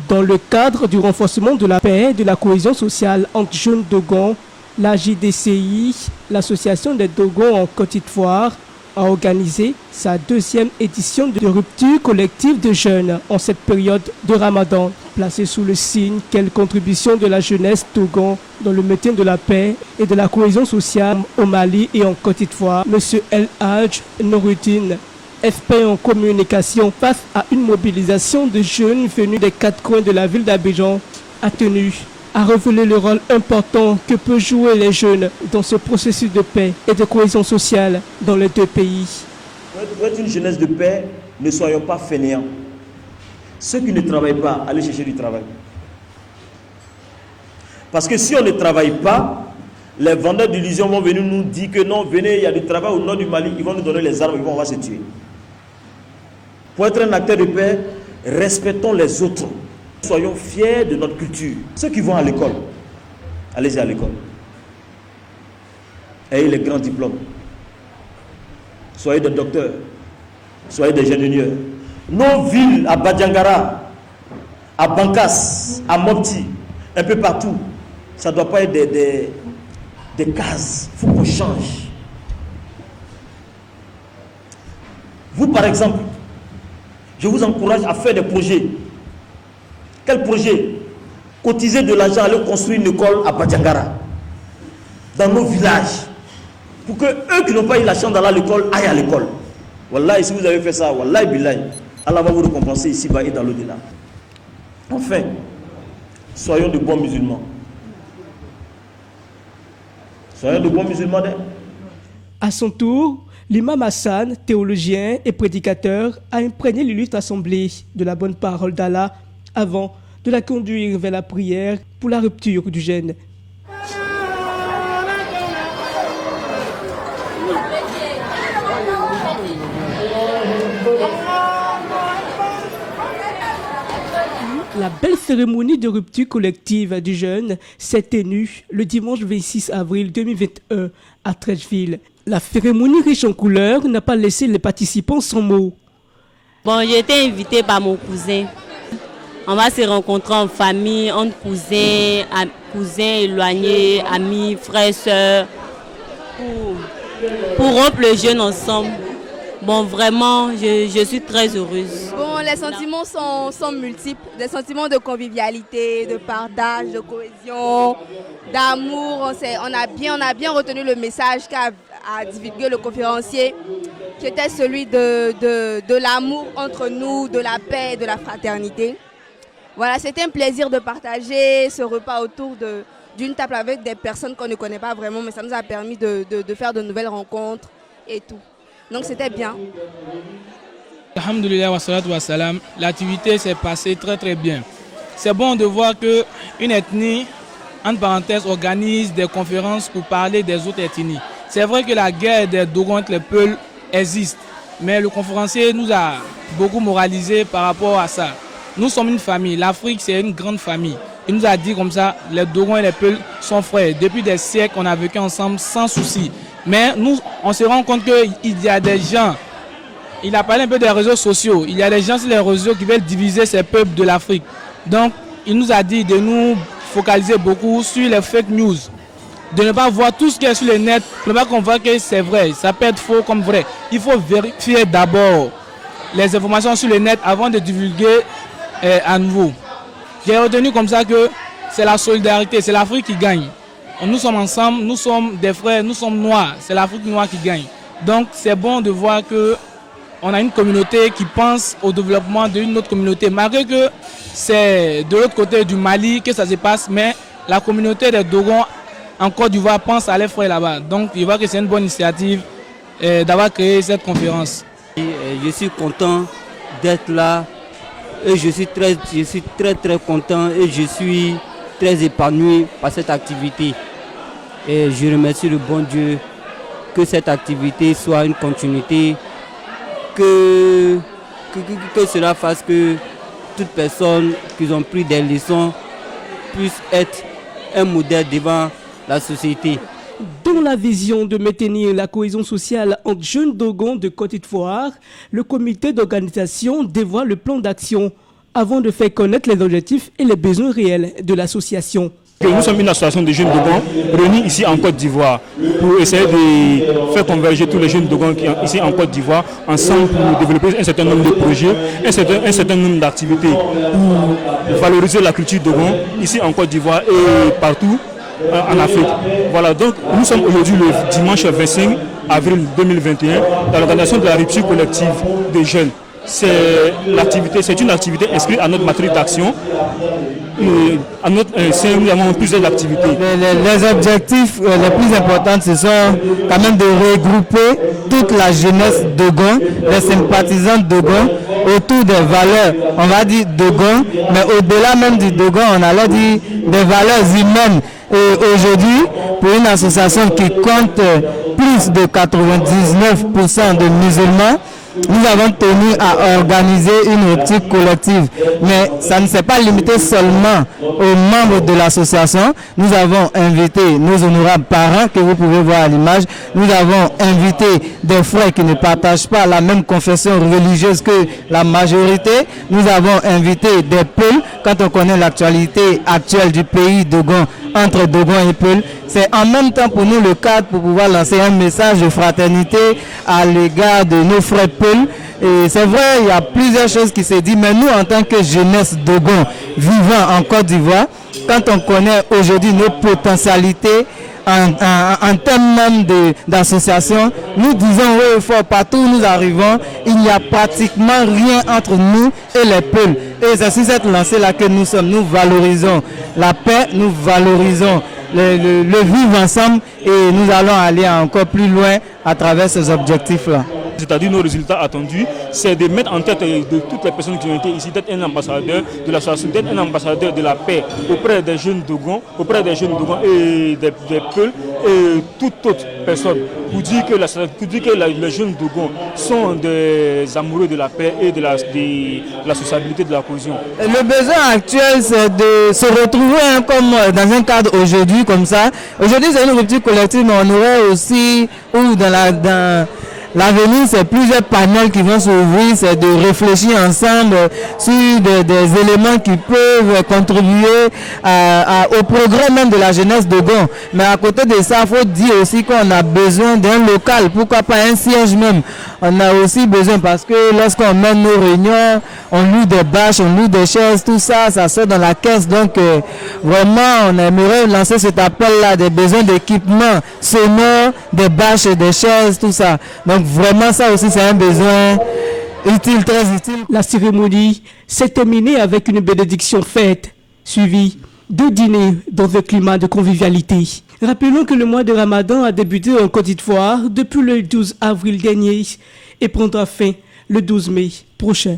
Dans le cadre du renforcement de la paix et de la cohésion sociale entre jeunes Dogons, la JDCI, l'association des Dogons en Côte d'Ivoire, a organisé sa deuxième édition de rupture collective de jeunes en cette période de Ramadan. Placée sous le signe quelle contribution de la jeunesse Dogon dans le maintien de la paix et de la cohésion sociale au Mali et en Côte d'Ivoire, M. El Hadj Nouruddin, FP en communication face à une mobilisation de jeunes venus des quatre coins de la ville d'Abidjan, a tenu à révéler le rôle important que peuvent jouer les jeunes dans ce processus de paix et de cohésion sociale dans les deux pays. Pour être une jeunesse de paix, ne soyons pas fainéants. Ceux qui ne travaillent pas, allez chercher du travail. Parce que si on ne travaille pas, les vendeurs d'illusions vont venir nous dire que non, venez, il y a du travail au nord du Mali, ils vont nous donner les armes, on va se tuer. Pour être un acteur de paix, respectons les autres. Soyons fiers de notre culture. Ceux qui vont à l'école, allez-y à l'école. Ayez les grands diplômes. Soyez des docteurs, soyez des ingénieurs. Nos villes à Badjangara, à Bankas, à Mopti, un peu partout, ça ne doit pas être des cases. Il faut qu'on change. Vous, par exemple, je vous encourage à faire des projets. Quel projet? Cotiser de l'argent, aller construire une école à Badjangara, dans nos villages, pour que eux qui n'ont pas eu la chance d'aller à l'école aillent à l'école. Wallah, si vous avez fait ça, Wallah billahi, Allah va vous récompenser ici-bas et dans l'au-delà. Enfin, soyons de bons musulmans. Soyons de bons musulmans. À son tour, l'imam Hassan, théologien et prédicateur, a imprégné l'illustre assemblée de la bonne parole d'Allah avant de la conduire vers la prière pour la rupture du jeûne. La belle cérémonie de rupture collective du jeûne s'est tenue le dimanche 26 avril 2021 à Trècheville. La cérémonie riche en couleurs n'a pas laissé les participants sans mots. Bon, j'ai été invitée par mon cousin. On va se rencontrer en famille, entre cousins éloignés, amis, frères, sœurs, pour rompre le jeûne ensemble. Bon, vraiment, je suis très heureuse. Bon, les sentiments sont multiples. Des sentiments de convivialité, de partage, de cohésion, d'amour. On a bien retenu le message qu'a divulgué le conférencier, qui était celui de l'amour entre nous, de la paix et de la fraternité. Voilà, c'était un plaisir de partager ce repas autour d'une table avec des personnes qu'on ne connaît pas vraiment, mais ça nous a permis de faire de nouvelles rencontres et tout. Donc c'était bien. Alhamdulillah wa salatu wa salam, l'activité s'est passée très très bien. C'est bon de voir qu'une ethnie, entre parenthèses, organise des conférences pour parler des autres ethnies. C'est vrai que la guerre des Dogons entre les peuples existe, mais le conférencier nous a beaucoup moralisé par rapport à ça. Nous sommes une famille, l'Afrique c'est une grande famille. Il nous a dit comme ça, les Dogons et les Peuls sont frères. Depuis des siècles, on a vécu ensemble sans souci. Mais nous, on se rend compte qu'il y a des gens, il a parlé un peu des réseaux sociaux, il y a des gens sur les réseaux qui veulent diviser ces peuples de l'Afrique. Donc, il nous a dit de nous focaliser beaucoup sur les fake news, de ne pas voir tout ce qui est sur le net, de ne pas qu'on voit que c'est vrai, ça peut être faux comme vrai. Il faut vérifier d'abord les informations sur le net avant de divulguer à nouveau. J'ai retenu comme ça que c'est la solidarité, c'est l'Afrique qui gagne. Nous sommes ensemble, nous sommes des frères, nous sommes noirs, c'est l'Afrique noire qui gagne. Donc c'est bon de voir qu'on a une communauté qui pense au développement d'une autre communauté. Malgré que c'est de l'autre côté du Mali que ça se passe, mais la communauté des Dogons en Côte d'Ivoire pense à les frères là-bas. Donc je vois que c'est une bonne initiative d'avoir créé cette conférence. Je suis content d'être là. Et je suis très content et je suis très épanoui par cette activité. Et je remercie le bon Dieu que cette activité soit une continuité, que cela fasse que toute personne qui ont pris des leçons puisse être un modèle devant la société. Dans la vision de maintenir la cohésion sociale entre jeunes Dogons de Côte d'Ivoire, le comité d'organisation dévoile le plan d'action avant de faire connaître les objectifs et les besoins réels de l'association. Nous sommes une association de jeunes Dogons réunis ici en Côte d'Ivoire pour essayer de faire converger tous les jeunes Dogons qui sont ici en Côte d'Ivoire ensemble pour développer un certain nombre de projets, un certain nombre d'activités pour valoriser la culture Dogon ici en Côte d'Ivoire et partout en Afrique. Voilà, donc nous sommes aujourd'hui le dimanche 25 avril 2021 dans l'organisation de la rupture collective des jeunes. C'est une activité inscrite à notre matrice d'action. Nous avons plusieurs activités. Les objectifs les plus importants, ce sont quand même de regrouper toute la jeunesse Dogon, les sympathisants Dogon, autour des valeurs, on va dire Dogon, mais au-delà même du Dogon, on allait dire des valeurs humaines. Et aujourd'hui, pour une association qui compte plus de 99% de musulmans, nous avons tenu à organiser une rupture collective. Mais ça ne s'est pas limité seulement aux membres de l'association. Nous avons invité nos honorables parents que vous pouvez voir à l'image. Nous avons invité des frères qui ne partagent pas la même confession religieuse que la majorité. Nous avons invité des Peuls. Quand on connaît l'actualité actuelle du pays Dogon, entre Dogon et Peul, c'est en même temps pour nous le cadre pour pouvoir lancer un message de fraternité à l'égard de nos frères Peul. Et c'est vrai, il y a plusieurs choses qui se disent, mais nous en tant que jeunesse Dogon vivant en Côte d'Ivoire, quand on connaît aujourd'hui nos potentialités en termes même d'association, nous disons oui, fort, partout où nous arrivons, il n'y a pratiquement rien entre nous et les peuples. Et c'est sur cette lancée-là que nous sommes. Nous valorisons la paix, nous valorisons le vivre ensemble et nous allons aller encore plus loin à travers ces objectifs-là. C'est-à-dire nos résultats attendus, c'est de mettre en tête de toutes les personnes qui ont été ici, d'être un ambassadeur de l'association, d'être un ambassadeur de la paix auprès des jeunes Dogons, et des peuples et toute autre personne, pour dire que les jeunes Dogons sont des amoureux de la paix et de la sociabilité, de la cohésion. Le besoin actuel, c'est de se retrouver comme dans un cadre aujourd'hui comme ça. Aujourd'hui, c'est une rupture collective, mais on aurait aussi, ou dans l'avenir, c'est plusieurs panels qui vont s'ouvrir, c'est de réfléchir ensemble sur des éléments qui peuvent contribuer au progrès même de la jeunesse Dogon. Mais à côté de ça, il faut dire aussi qu'on a besoin d'un local, pourquoi pas un siège même. On a aussi besoin parce que lorsqu'on mène nos réunions, on loue des bâches, on loue des chaises, tout ça, ça sort dans la caisse. Donc vraiment, on aimerait lancer cet appel-là, des besoins d'équipement sonore, des bâches et des chaises, tout ça. Donc vraiment, ça aussi, c'est un besoin utile, très utile. La cérémonie s'est terminée avec une bénédiction faite, suivie de dîners dans un climat de convivialité. Rappelons que le mois de Ramadan a débuté en Côte d'Ivoire depuis le 12 avril dernier et prendra fin le 12 mai prochain.